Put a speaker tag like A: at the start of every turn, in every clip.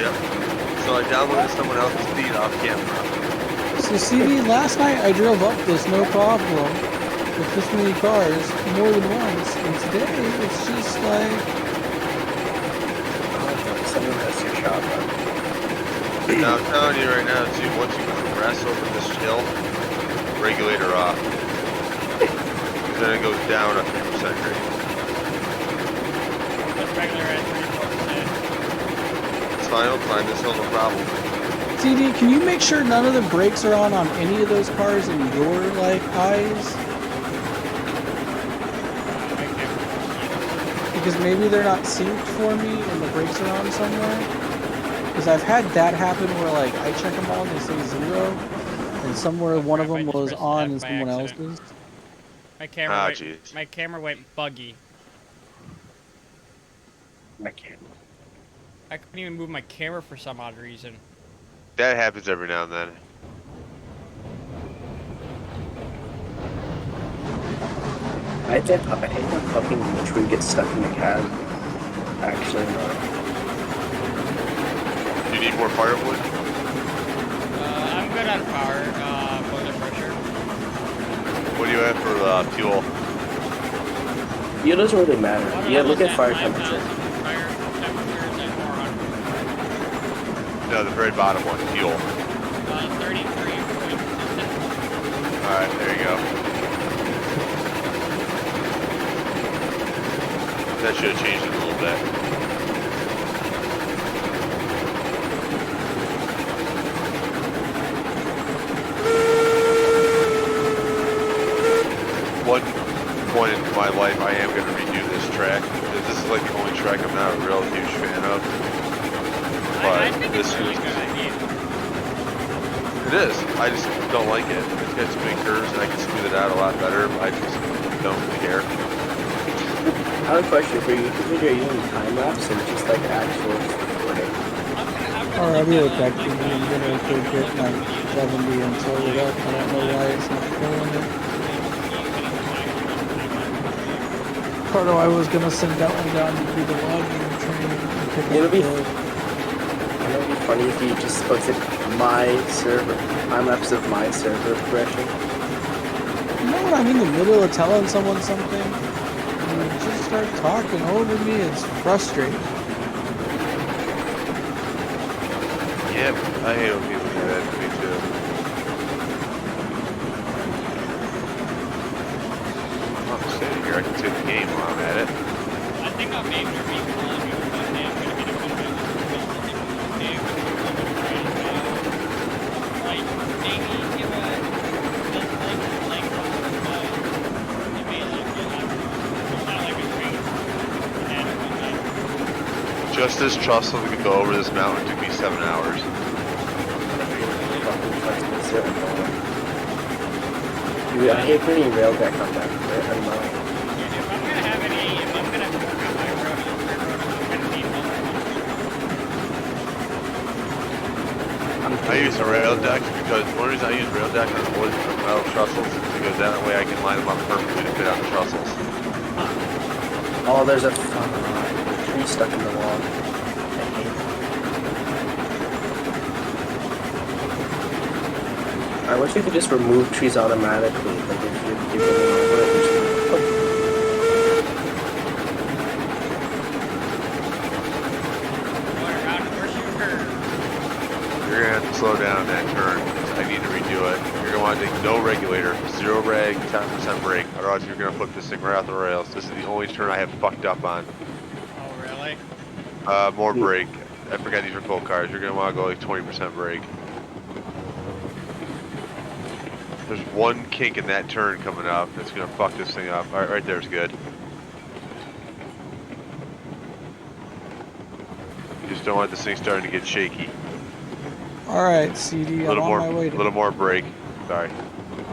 A: Yep. So I downloaded someone else's feed off camera.
B: So CD, last night I drove up this no problem with this many cars more than once, and today it's just like
C: Someone has your shot, bro.
A: Now I'm telling you right now, too, once you progress over this hill, regulator off. Then it goes down a 3% grade.
D: What's regular at 3%?
A: It's fine, I'll climb this hill, no problem.
B: CD, can you make sure none of the brakes are on any of those cars in your like eyes? Because maybe they're not synced for me and the brakes are on somewhere. Because I've had that happen where like I check them all and they say 0, and somewhere one of them was on and someone else's.
D: My camera my camera went buggy.
C: I can't.
D: I couldn't even move my camera for some odd reason.
A: That happens every now and then.
C: I hate that fucking tree gets stuck in the cab. Actually,
A: Do you need more firewood?
D: I'm good on power, boiler pressure.
A: What do you have for fuel?
C: it doesn't really matter. Yeah, look at fire
D: 5,000
C: temperature.
D: fire temperatures at 400.
A: No, the very bottom one, fuel.
D: 33.
A: Alright, there you go. That should have changed it a little bit. One point in my life, I am going to redo this track. This is like the only track I'm not a real huge fan of. But
D: I think
A: this
D: it's a really
A: is.
D: good idea.
A: It is. I just don't like it. It's got too many curves and I can smooth it out a lot better, but I just don't care.
C: I have a question for you. Are you doing time lapse or just like actual recording?
B: Or I'll be right back to you. I'm gonna go get my 70 and tow it up. I don't know why it's not pulling it. Cardo, I was gonna send that one down to do the logging training and pick up
C: It'll be funny if you just posted my server, time lapse of my server progression.
B: You know when I'm in the middle of telling someone something, and you just start talking over me, it's frustrating.
A: Yep, I hate when people do that to me too. I'm sitting here, I can take the game while I'm at it.
D: I think I'm maybe calling you one day. I'm gonna get a couple of like maybe give a
A: Just this trussel to go over this mountain took me 7 hours.
C: Dude, I hate putting rail deck on that. They're annoying.
D: If I'm gonna have any, if I'm gonna work on my road, I'm gonna need multiple.
A: I use a rail deck because one reason I use rail deck on wood metal trussels is because that way I can line them up perfectly to fit on the trussels.
C: Oh, there's a tree stuck in the wall. I wish you could just remove trees automatically, like if you're going over it.
A: You're gonna have to slow down that turn. I need to redo it. You're gonna want to take no regulator, 0 reg, 10% brake. Otherwise, you're gonna flip this thing right off the rails. This is the only turn I have fucked up on.
D: Oh, really?
A: More brake. I forgot these are full cars. You're gonna want to go like 20% brake. There's one kink in that turn coming up that's gonna fuck this thing up. All right, right there's good. You just don't want this thing starting to get shaky.
B: Alright, CD, I'm on my way
A: A little more brake. Sorry.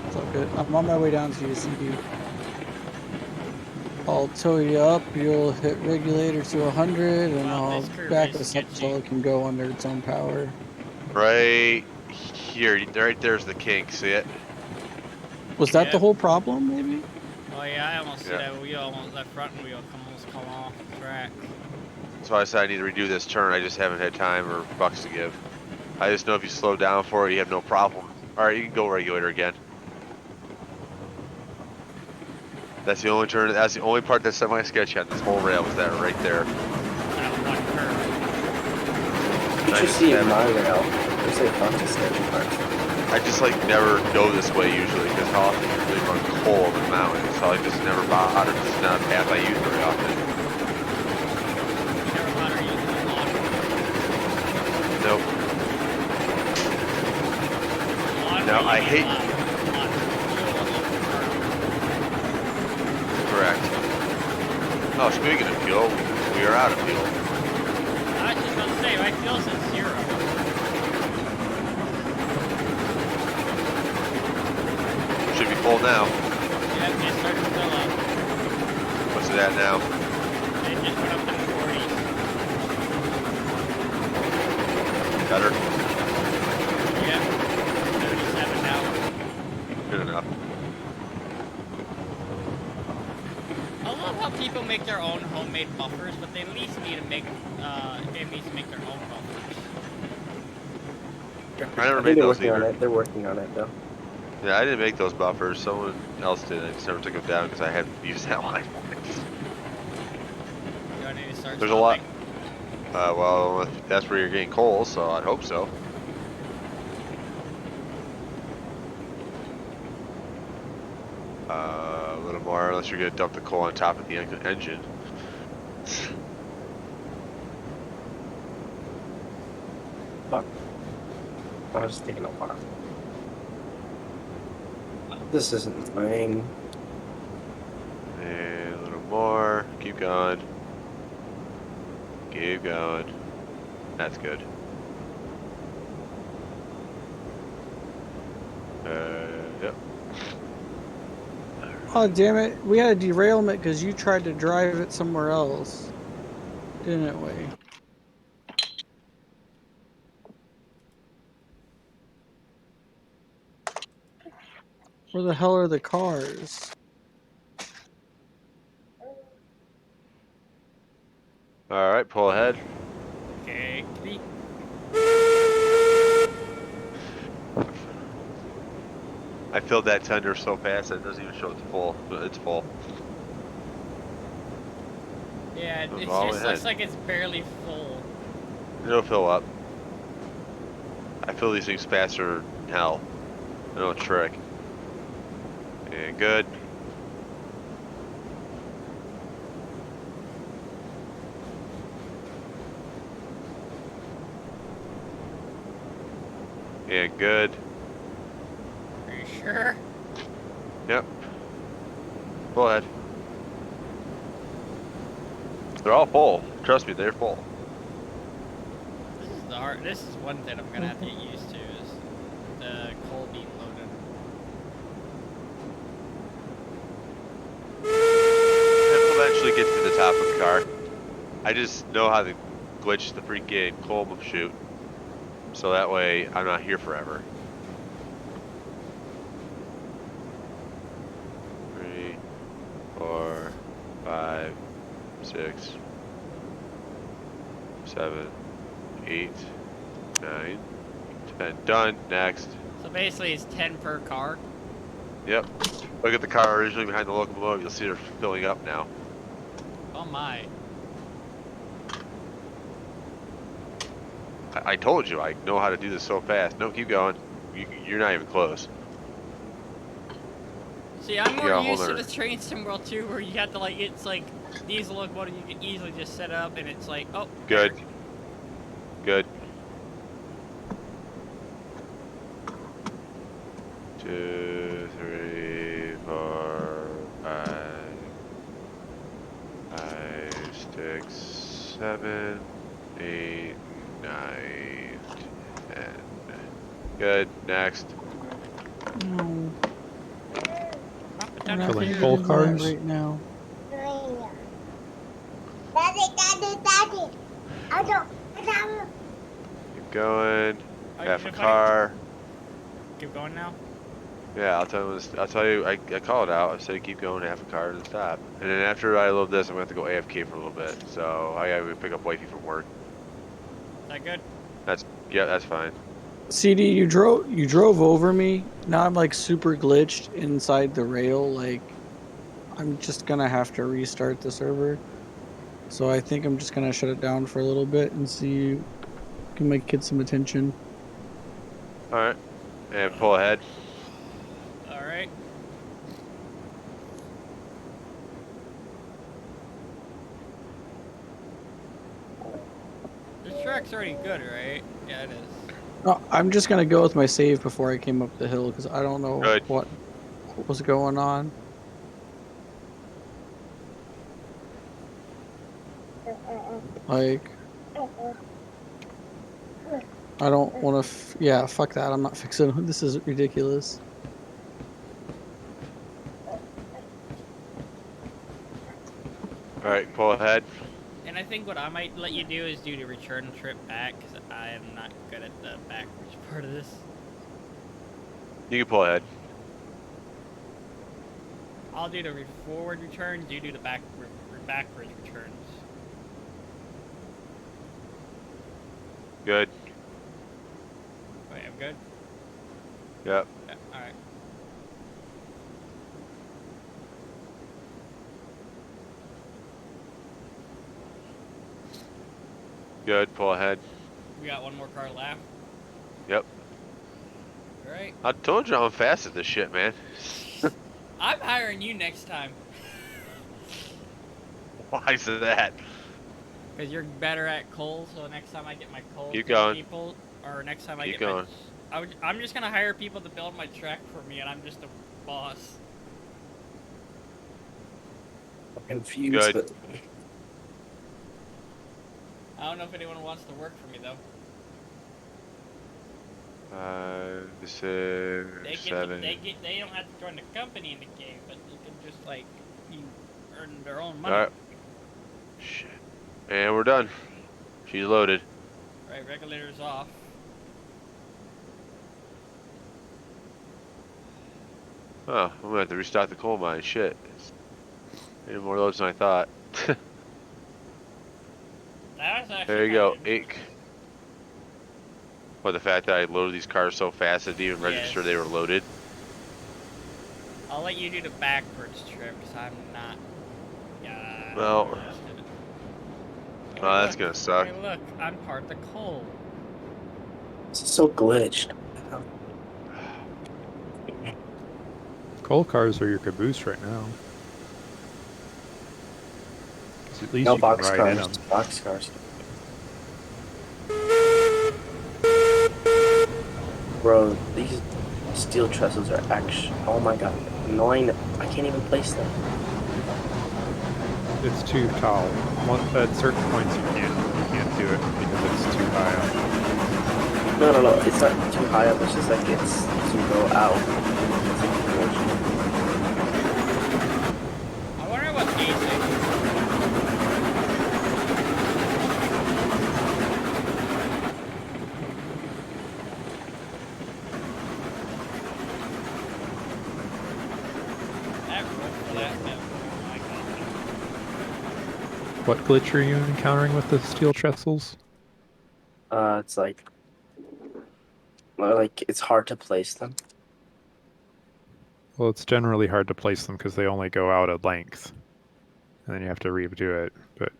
B: It's all good. I'm on my way down to you, CD. I'll tow you up, you'll hit regulator to 100, and I'll back us up so it can go under its own power.
A: Right here, right there's the kink, see it?
B: Was that the whole problem, maybe?
D: Oh yeah, I almost see that wheel, that front wheel almost come off the track.
A: That's why I said I need to redo this turn. I just haven't had time or bucks to give. I just know if you slow down for it, you have no problem. Alright, you can go regulator again. That's the only turn, that's the only part that's semi-sketchy on this whole rail was that right there.
D: That one curve.
C: You
A: I
C: should
A: just
C: see
A: haven't-
C: my rail. There's a bunch of sketchy parts.
A: I just like never go this way usually because how often you really run coal in the mountains, so I just never bothered. It's not a path I use very often.
D: You never bother using the lawn.
A: Nope.
D: Lawn
A: Now,
D: where
A: I
D: you
A: hate-
D: use a lot of fuel over curve.
A: Correct. Oh, speaking of fuel, we are out of fuel.
D: I was just about to say, my fuel says 0.
A: Should be full now.
D: Yep, it started to fill up.
A: What's it at now?
D: It just went up to the 40s.
A: Better?
D: Yep. 77 now.
A: Good enough.
D: I love how people make their own homemade buffers, but they at least need to make their own buffers.
A: I never
C: I think
A: made
C: they're
A: those
C: working on
A: either.
C: it. They're working on it though.
A: Yeah, I didn't make those buffers. Someone else did. I just never took them down because I hadn't used that line once.
D: Do I need to start
A: There's a lot.
D: stopping?
A: Well, if that's where you're getting coal, so I'd hope so. A little more, unless you're gonna dump the coal on top of the engine.
C: Fuck. I was taking a while. This isn't playing.
A: And a little more. Keep going. Keep going. That's good. Yep.
B: Oh damn it! We had a derailment because you tried to drive it somewhere else, didn't we? Where the hell are the cars?
A: Alright, pull ahead.
D: Okay.
A: I filled that tender so fast that it doesn't even show it's full, but it's full.
D: Yeah, it
A: Move
D: just
A: all
D: looks
A: ahead.
D: like it's barely full.
A: It'll fill up. I fill these things faster than hell. I know a trick. And good. And good.
D: Are you sure?
A: Yep. Go ahead. They're all full. Trust me, they're full.
D: This is one thing I'm gonna have to get used to is the coal being loaded.
A: It'll eventually get to the top of the car. I just know how to glitch the freaking coal chute. So that way I'm not here forever. 3, 4, 5, 6, 7, 8, 9, 10. Done. Next.
D: So basically it's 10 per car.
A: Yep. Look at the car originally behind the locomotive. You'll see they're filling up now.
D: Oh my.
A: I told you I know how to do this so fast. No, keep going. You're not even close.
D: See, I'm more
A: Yeah,
D: used
A: hold
D: to
A: on.
D: the train sim world too, where you have to like, it's like diesel locomotive you can easily just set up and it's like, oh.
A: Good. Good. 2, 3, 4, 5, 6, 7, 8, 9, 10. Good. Next.
B: No,
D: Up
B: we're
D: and
B: not
D: down.
E: like
B: gonna
E: full
B: do that
E: cars?
B: right now.
F: Daddy. I don't.
A: Keep going.
D: Oh,
A: Half a
D: you're fine.
A: car.
D: Keep going now.
A: Yeah, I'll tell you. I call it out. I say keep going half a car and stop. And then after I load this, I'm gonna have to go AFK for a little bit. So I gotta go pick up wifey from work.
D: Is that good?
A: Yeah, that's fine.
B: CD, you drove over me. Now I'm like super glitched inside the rail. Like, I'm just gonna have to restart the server. So I think I'm just gonna shut it down for a little bit and see you can make get some attention.
A: All right, and pull ahead.
D: All right. This track's already good, right? Yeah, it is.
B: No, I'm just gonna go with my save before I came up the hill because I don't know
A: Good.
B: what was going on. Like, I don't want to. Yeah, fuck that. I'm not fixing. This is ridiculous.
A: All right, pull ahead.
D: And I think what I might let you do is do the return trip back, because I am not good at the backwards part of this.
A: You can pull ahead.
D: I'll do the forward returns, you do the backwards returns.
A: Good.
D: Wait, I'm good?
A: Yep.
D: Yeah, alright.
A: Good. Pull ahead.
D: We got one more car left.
A: Yep.
D: Alright.
A: I told you I'm fast at this shit, man.
D: I'm hiring you next time.
A: Why is that?
D: Because you're better at coal, so next time I get my coal
A: Keep
D: to
A: going.
D: people, or next time I
A: Keep
D: get
A: going.
D: I'm just gonna hire people to build my track for me, and I'm just a boss.
C: I'm confused.
A: Good.
C: But
D: I don't know if anyone wants to work for me though.
A: This is
D: They
A: 7.
D: they don't have to join the company in the game, but you can just like you earn their own money.
A: Alright. Shit. And we're done. She's loaded.
D: Right, regulators off.
A: Oh, I'm gonna have to restock the coal mine. Shit. Any more loads than I thought.
D: That was actually
A: There you go.
D: kinda-
A: Ink. But the fact that I loaded these cars so fast, it didn't even register
D: Yes.
A: they were loaded.
D: I'll let you do the backwards trip, because I'm not. Yeah.
A: Well,
D: interested.
A: oh, that's
D: Look,
A: gonna suck.
D: Hey, look, I'm part of the coal.
C: this is so glitched.
E: Coal cars are your caboose right now. 'Cause at least
C: No
E: you can
C: box
E: ride in
C: cars.
E: them.
C: Box cars. Bro, these steel trestles are actually. Oh my god, annoying. I can't even place them.
E: It's too tall. At certain points you can't do it because it's too high up.
C: No. It's not too high up. It's just like it's to go out. It's like a glitch.
D: I wonder what ASIC.
E: What glitch are you encountering with the steel trestles?
C: It's like. Well, like it's hard to place them.
E: Well, it's generally hard to place them because they only go out a length. And then you have to redo it. But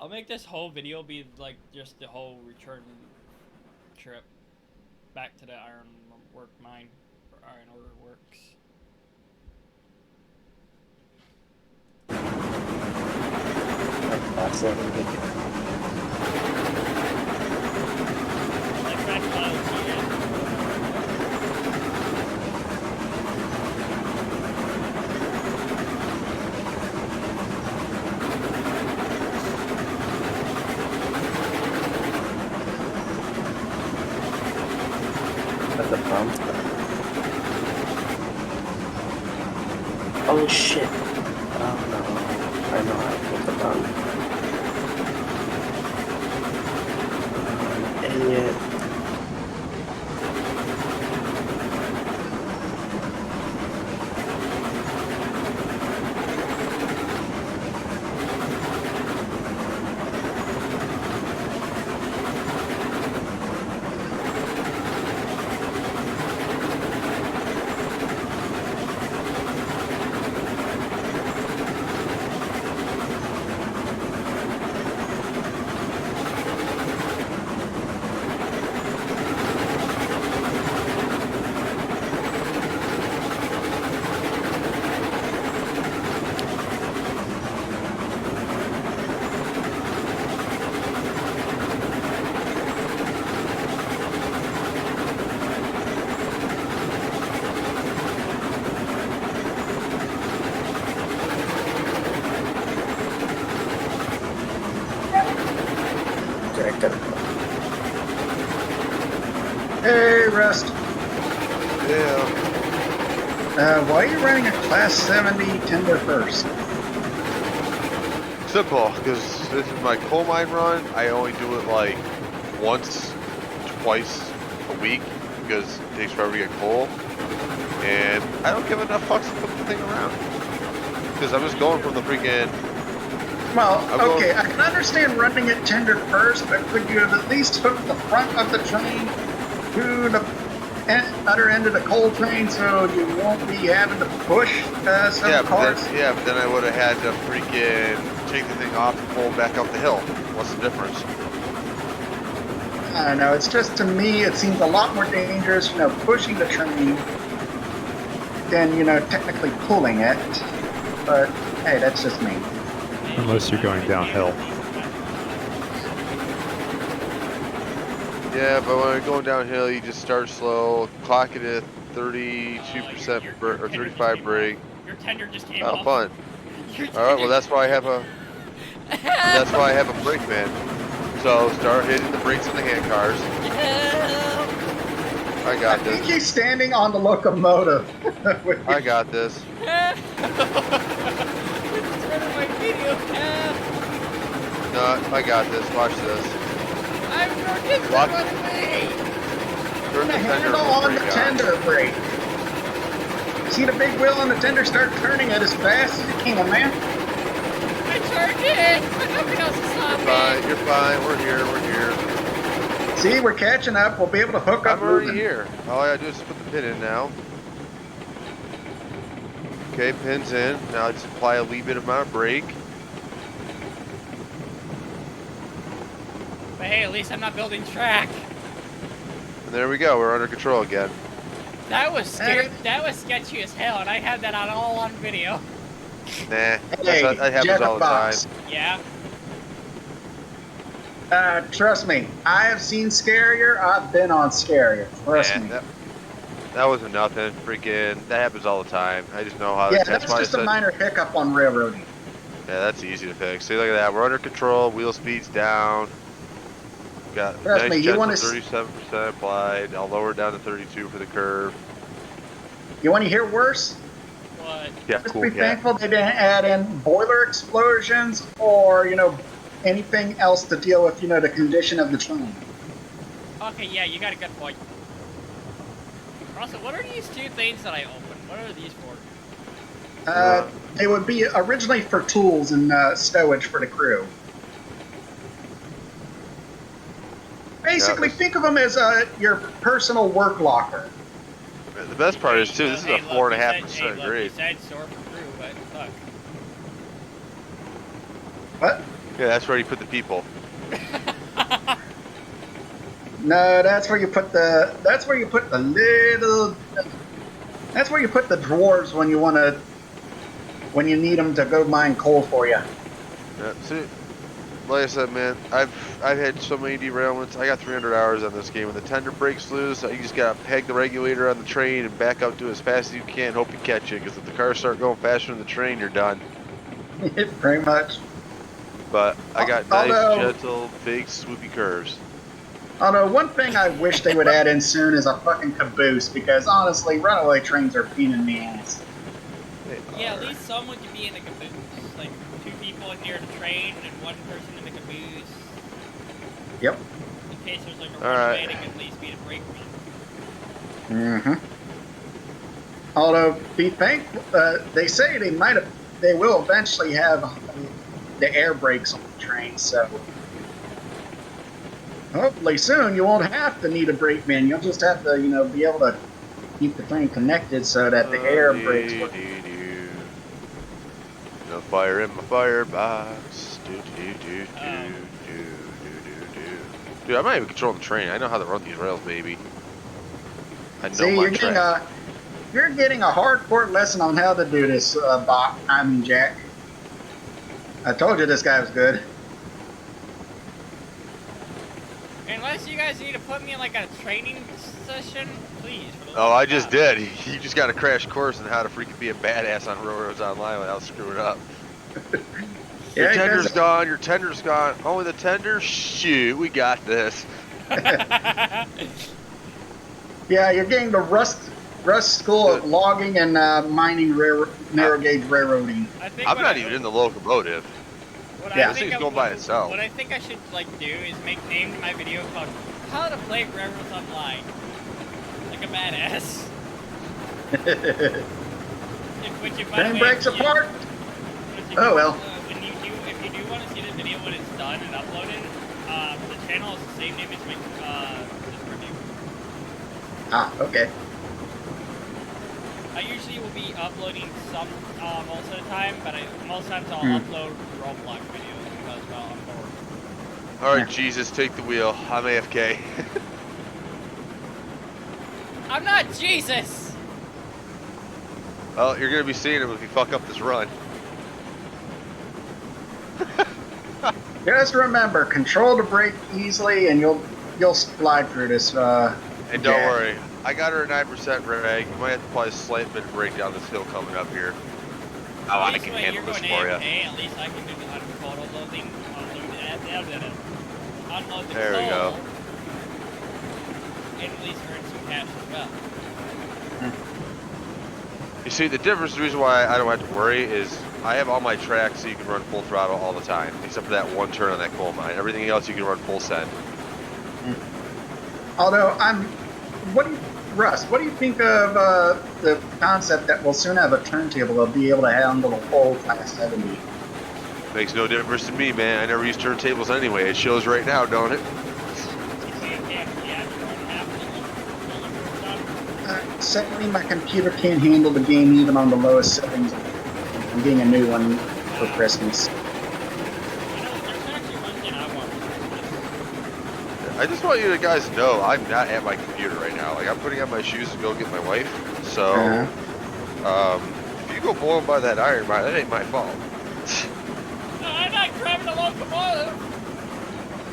D: I'll make this whole video be like just the whole return trip back to the iron work mine or iron ore works.
C: That's it.
D: Like red clouds here.
C: That's a pump. Oh shit. Oh no. I know how to put the pump. Idiot.
G: Hey, Rust.
A: Yeah.
G: Why are you running a Class 70 tender first?
A: Simple, because this is my coal mine run. I only do it like once, twice a week because it takes forever to get coal. And I don't give enough fucks to put the thing around. Because I'm just going from the freaking...
G: Well,
A: I'm
G: okay,
A: going-
G: I can understand running it tender first, but could you have at least hooked the front of the train to the other end of the coal train so you won't be having to push some
A: Yeah,
G: cars?
A: but then I would have had to freaking take the thing off and pull it back up the hill. What's the difference?
G: I don't know, it's just to me, it seems a lot more dangerous, pushing the train than, technically pulling it. But, hey, that's just me.
E: Unless you're going downhill.
A: Yeah, but when you're going downhill, you just start slow, clock it at 32% or 35 brake.
D: Your tender just came
A: Oh,
D: off.
A: fun.
D: Your
A: All right, well
D: tender-
A: that's why I have a brake man. So start hitting the brakes on the hand cars. I
G: I
A: got
G: think
A: this.
G: he's standing on the locomotive.
A: I got this.
D: It's running my video.
A: No, I got this. Watch this.
D: I'm broken.
A: What?
D: Run away.
A: Turn
G: the
A: the tender
G: handle on the
A: brake on.
G: tender brake. See the big wheel on the tender start turning it as fast as you can, man.
D: I turned it, but nobody else is stopping.
A: Fine, you're fine. We're here. We're here.
G: See, we're catching up. We'll be able to hook up.
A: I'm already
G: moving.
A: here. All I gotta do is put the pin in now. Okay, pin's in. Now I just apply a wee bit amount of brake.
D: But hey, at least I'm not building track.
A: And there we go. We're under control again.
D: That was scary. That was sketchy as hell, and I had that all on video.
A: Nah,
G: Hey,
A: that happens all the time.
G: Jefferbox.
D: Yeah.
G: Trust me, I have seen scarier. I've been on scarier. Trust me.
A: That wasn't nothing. Freaking, that happens all the time. I just know how.
G: Yeah,
A: that's
G: that's
A: why
G: just
A: I
G: a
A: said,
G: minor hiccup on railroading.
A: yeah, that's easy to fix. See, look at that. We're under control. Wheel speed's down. Got
G: Trust me, you
A: gentle
G: wanna
A: 37% applied. I'll lower it down to 32 for the curve.
G: You want to hear worse?
D: What?
A: Yeah,
G: Just
A: cool.
G: be
A: Yeah.
G: thankful they didn't add in boiler explosions or, anything else to deal with, the condition of the train.
D: Okay, yeah, you got a good point. Also, what are these two things that I opened? What are these for?
G: They would be originally for tools and stowage for the crew. Basically,
A: Yeah.
G: think of them as your personal work locker.
A: The best part is too. This is a 4.5%
D: Hey,
A: grade.
D: you said store for crew, but look.
G: What?
A: Yeah, that's where you put the people.
G: No, that's where you put the. That's where you put the little. That's where you put the dwarves when you when you need them to go mine coal for you.
A: Yeah, see, like I said, man, I've had so many derailments. I got 300 hours on this game. When the tender breaks loose, you just gotta peg the regulator on the train and back up to it as fast as you can. Hope you catch it, because if the cars start going faster than the train, you're done.
G: Pretty much.
A: But I got nice,
G: Although-
A: gentle, big, swoopy curves.
G: Although one thing I wish they would add in soon is a fucking caboose, because honestly, runaway trains are a pain in the ass.
D: Yeah, at least someone could be in the caboose. Like, two people near the train and one person in the caboose.
G: Yep.
D: In case there's like a
A: Alright.
D: runaway, they could at least be the brakeman.
G: Mm-hmm. Although, be thankful, they say they will eventually have the air brakes on the train, so hopefully soon you won't have to need a brakeman. You'll just have to, be able to keep the train connected so that the air brakes work.
A: No fire in my firebox. Dude, I'm not even controlling the train. I know how to run these rails, baby. I know
G: See,
A: my
G: you're getting a hardcore lesson on how to do this, Jack. I told you this guy was good.
D: Unless you guys need to put me in like a training session, please. For the
A: Oh,
D: love
A: I
D: of
A: just
D: God.
A: did. You just got a crash course on how to freaking be a badass on Railroads Online without screwing up. Your
G: Yeah,
A: tender's
G: because-
A: gone. Your tender's gone. Only the tender? Shoot, we got this.
G: Yeah, you're getting the Rust School of Logging and Mining Narrow Gauge Railroading.
D: I think
A: I'm
D: what
A: not
D: I-
A: even in the locomotive.
D: What
G: Yeah.
D: I
A: This
D: think
A: thing's
D: of-
A: going by itself.
D: What I think I should like do is name my video called "How to Play Railroads Online," like a badass. Which, by the
G: Train
D: way,
G: breaks apart. Oh, well.
D: If you do want to see the video when it's done and uploaded, the channel is the same name as my this review.
G: Ah, okay.
D: I usually will be uploading some most of the time, but most times I'll upload Roblox videos because well I'm bored.
A: All right, Jesus, take the wheel. I'm AFK.
D: I'm not Jesus.
A: Well, you're gonna be seeing him if you fuck up this run.
G: Just remember, control the brake easily, and you'll slide through this.
A: And don't
G: yeah.
A: worry, I got her a 9% reg. You might have to probably slight bit of brake down this hill coming up here. Oh,
D: At
A: I
D: least
A: can
D: when
A: handle
D: you're
A: this
D: going
A: for you.
D: AFK, at least I can do the uncontrolled loading, unload the
A: There we
D: coal,
A: go.
D: and at least earn some cash as well.
A: You see, the difference, the reason why I don't have to worry is I have all my tracks so you can run full throttle all the time, except for that one turn on that coal mine. Everything else you can run full send.
G: Although Russ, what do you think of the concept that we'll soon have a turntable that'll be able to handle the whole Class 70?
A: Makes no difference to me, man. I never use turntables anyway. It shows right now, don't it?
G: Secondly, my computer can't handle the game even on the lowest settings. I'm getting a new one for Christmas.
D: You know, there's actually one thing I want for Christmas.
A: I just want you guys to know I'm not at my computer right now. Like, I'm putting on my shoes to go get my wife. So, if you go blowing by that iron mine, that ain't my fault.
D: No, I'm not driving a locomotive.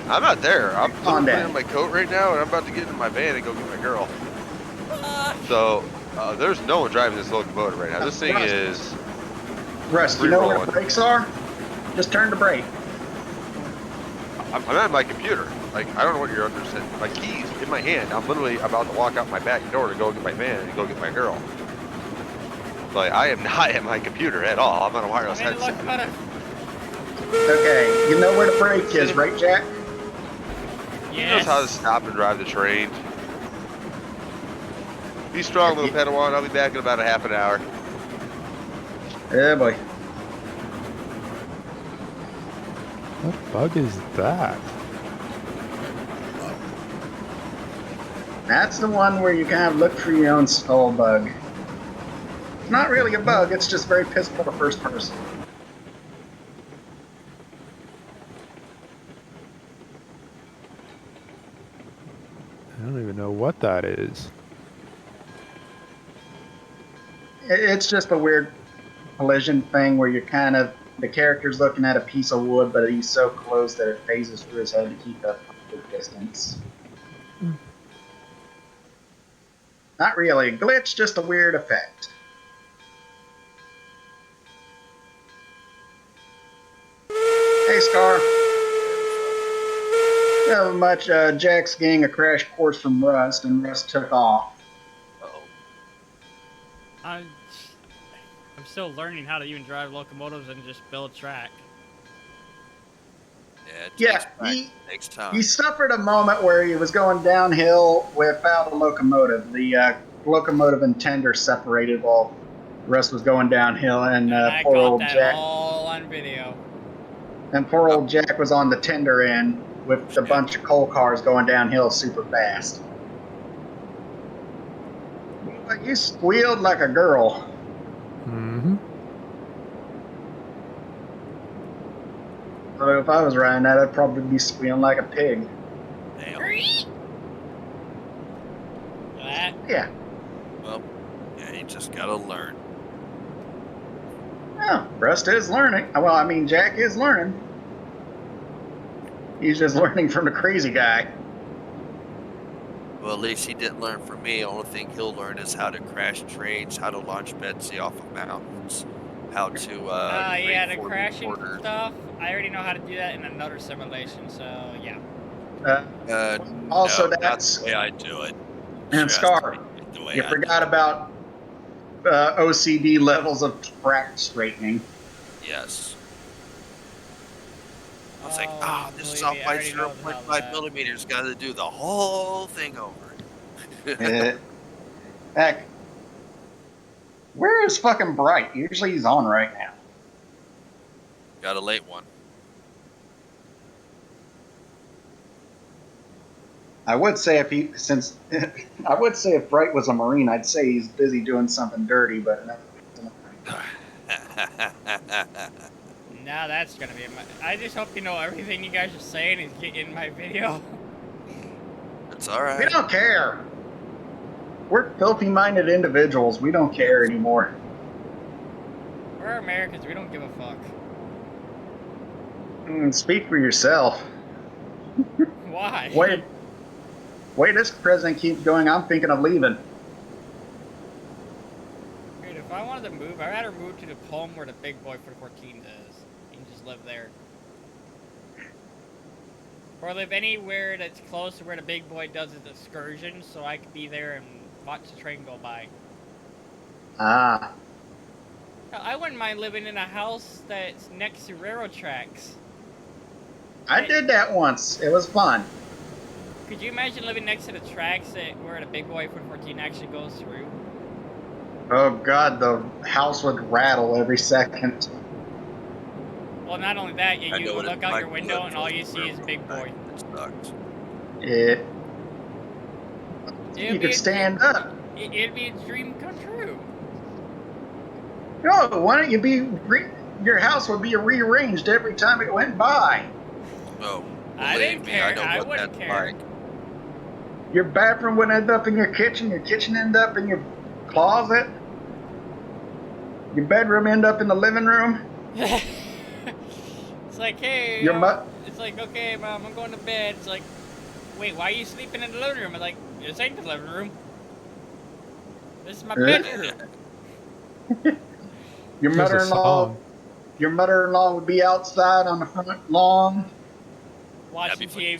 A: I'm not there. I'm
G: On
A: putting
G: that.
A: on my coat right now, and I'm about to get in my van and go get my girl. So, there's no one driving this locomotive right now. This thing is...
G: Russ, you know where the
A: Re-rolling.
G: brakes are? Just turn the brake.
A: I'm at my computer. Like, I don't know what you're understanding. My keys in my hand. I'm literally about to walk out my back door to go get my van and go get my girl. Like, I am not at my computer at all. I'm on a wireless
D: I'm in the
A: headset.
D: locomotive.
G: Okay, you know where the brake is, right, Jack?
A: He knows how to stop and drive the train. Be strong, little Padawan. I'll be back in about a half an hour.
G: Yeah, boy.
E: What bug is that?
G: That's the one where you kind of look for your own skull bug. It's not really a bug, it's just very piss poor first person.
E: I don't even know what that is.
G: It's just a weird collision thing where you're kind of, the character's looking at a piece of wood, but he's so close that it phases through his head to keep a good distance. Not really a glitch, just a weird effect. Hey, Scar. Not much. Jack's getting a crash course from Rust, and Rust took off.
D: I'm still learning how to even drive locomotives and just build track.
G: Yeah,
H: Takes time.
G: he suffered a moment where he was going downhill without a locomotive. The locomotive and tender separated while Rust was going downhill, and
D: I
G: poor
D: caught
G: old
D: that
G: Jack.
D: all on video.
G: And poor old Jack was on the tender end with a bunch of coal cars going downhill super fast. But you squealed like a girl.
E: Mm-hmm.
G: So if I was riding that, I'd probably be squealing like a pig.
H: Damn.
D: That
G: Yeah.
H: Well, yeah, you just gotta learn.
G: Well, Rust is learning. Well, I mean, Jack is learning. He's just learning from the crazy guy.
H: Well, at least he didn't learn from me. The only thing he'll learn is how to crash trains, how to launch Betsy off of mountains, how to
D: yeah, the
H: raid
D: crashing
H: orders.
D: stuff. I already know how to do that in another simulation, so yeah.
G: Also,
H: No,
G: that's
H: the way I do it.
G: And Scar, you forgot about OCD levels of track straightening.
H: Yes. I was like,
D: Oh,
H: this is
D: believe
H: off
D: me, I
H: by
D: already know about
H: 0.5
D: that.
H: millimeters. Got to do the whole thing over.
G: Heck, where is fucking Bright? Usually he's on right now.
H: Got a late one.
G: I would say if Bright was a Marine, I'd say he's busy doing something dirty, but no.
D: Now that's gonna be I just hope you know everything you guys are saying is getting in my video.
H: It's all right.
G: We don't care. We're filthy-minded individuals. We don't care anymore.
D: We're Americans, we don't give a fuck.
G: Speak for yourself.
D: Why?
G: Wait, this president keeps going. I'm thinking of leaving.
D: Dude, if I wanted to move, I'd rather move to the home where the big boy for 14 does. And just live there. Or live anywhere that's close to where the big boy does his excursion, so I could be there and watch the train go by.
G: Ah.
D: I wouldn't mind living in a house that's next to railroad tracks.
G: I did that once. It was fun.
D: Could you imagine living next to the tracks where the big boy for 14 actually goes through?
G: Oh god, the house would rattle every second.
D: Well, not only that, you
H: know what
D: look
H: it's
D: out
H: like
D: your
H: to
D: window
H: live
D: and all
H: close
D: you
H: to
D: see is
H: railroad
D: big boy.
H: track. It sucks.
G: You could stand up.
D: It'd be a dream come true.
G: No, why don't you be... Your house would be rearranged every time it went by.
H: No,
D: I
H: believe
D: didn't
H: me,
D: care.
H: I know
D: I
H: what
D: wouldn't
H: that's
D: care.
H: like.
G: Your bathroom would end up in your kitchen end up in your closet. Your bedroom end up in the living room.
D: It's like, hey, it's like, okay, Mom, I'm going to bed. It's like, wait, why are you sleeping in the living room? I'm like, this ain't the living room. This is my bedroom.
G: Your mother-in-law would be outside on the front lawn.
D: Watching TV,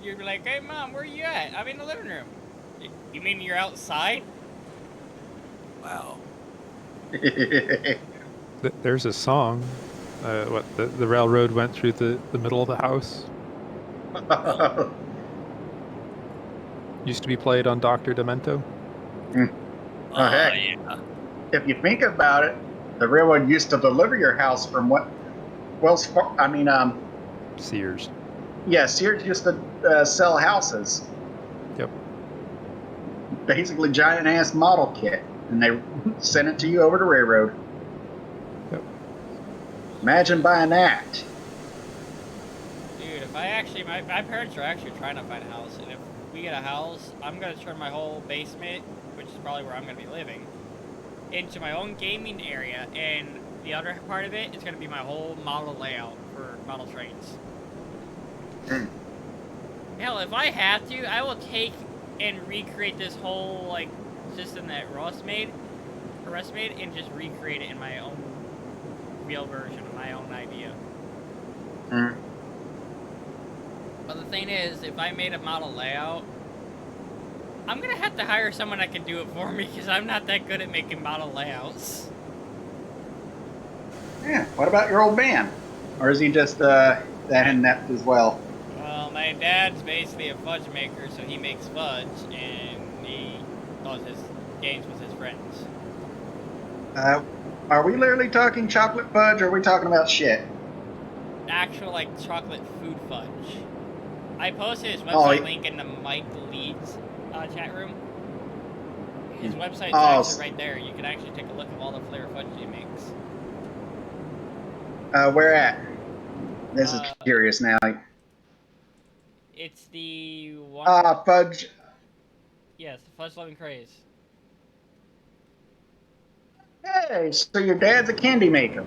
D: you'd be like, hey, Mom, where you at? I'm in the living room. You mean you're outside?
H: Wow.
E: There's a song. The railroad went through the middle of the house. Used to be played on Dr. Demento.
G: Oh, heck.
H: Yeah.
G: If you think about it, the railroad used to deliver your house from
E: Sears.
G: Yeah, Sears used to sell houses.
E: Yep.
G: Basically, giant-ass model kit. And they sent it to you over the railroad.
E: Yep.
G: Imagine buying that.
D: Dude, if I actually, my parents are actually trying to find a house, and if we get a house, I'm going to turn my whole basement, which is probably where I'm going to be living, into my own gaming area, and the other part of it is going to be my whole model layout for model trains. Hell, if I have to, I will take and recreate this whole, like, system that Russ made, and just recreate it in my own real version, of my own idea. But the thing is, if I made a model layout, I'm gonna have to hire someone that can do it for me, because I'm not that good at making model layouts.
G: Yeah, what about your old man? Or is he just that inept as well?
D: Well, my dad's basically a fudge maker, so he makes fudge, and he does his games with his friends.
G: Are we literally talking chocolate fudge, or are we talking about shit?
D: Actual, like, chocolate food fudge. I posted his website link in the Mike Leeds chat room. His website's actually right there. You can actually take a look at all the flavor fudge he makes.
G: Where at? This is curious now.
D: It's the one...
G: fudge.
D: Yes, the Fudge Loving Craze.
G: Hey, so your dad's a candy maker?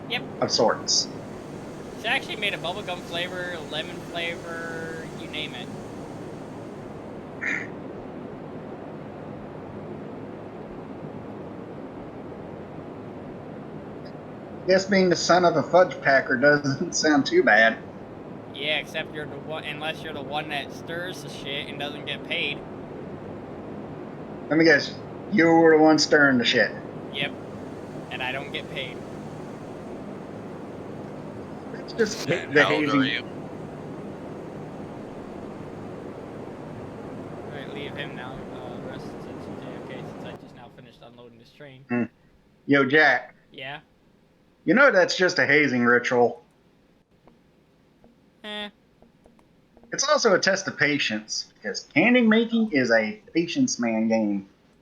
D: Yep.
G: Of sorts.
D: He's actually made a bubblegum flavor, lemon flavor, you name it.
G: Guess being the son of a fudge packer doesn't sound too bad.
D: Yeah, except you're the one, unless you're the one that stirs the shit and doesn't get paid.
G: Let me guess. You were the one stirring the shit.
D: Yep. And I don't get paid.
G: It's just
H: And
G: the
H: how old are
G: hazing.
H: you?
D: Alright, leave him now. Rest since he's okay, since I just now finished unloading this train.
G: Yo, Jack.
D: Yeah?
G: You know that's just a hazing ritual.
D: Eh.
G: It's also a test of patience, because candy making is a patience man game.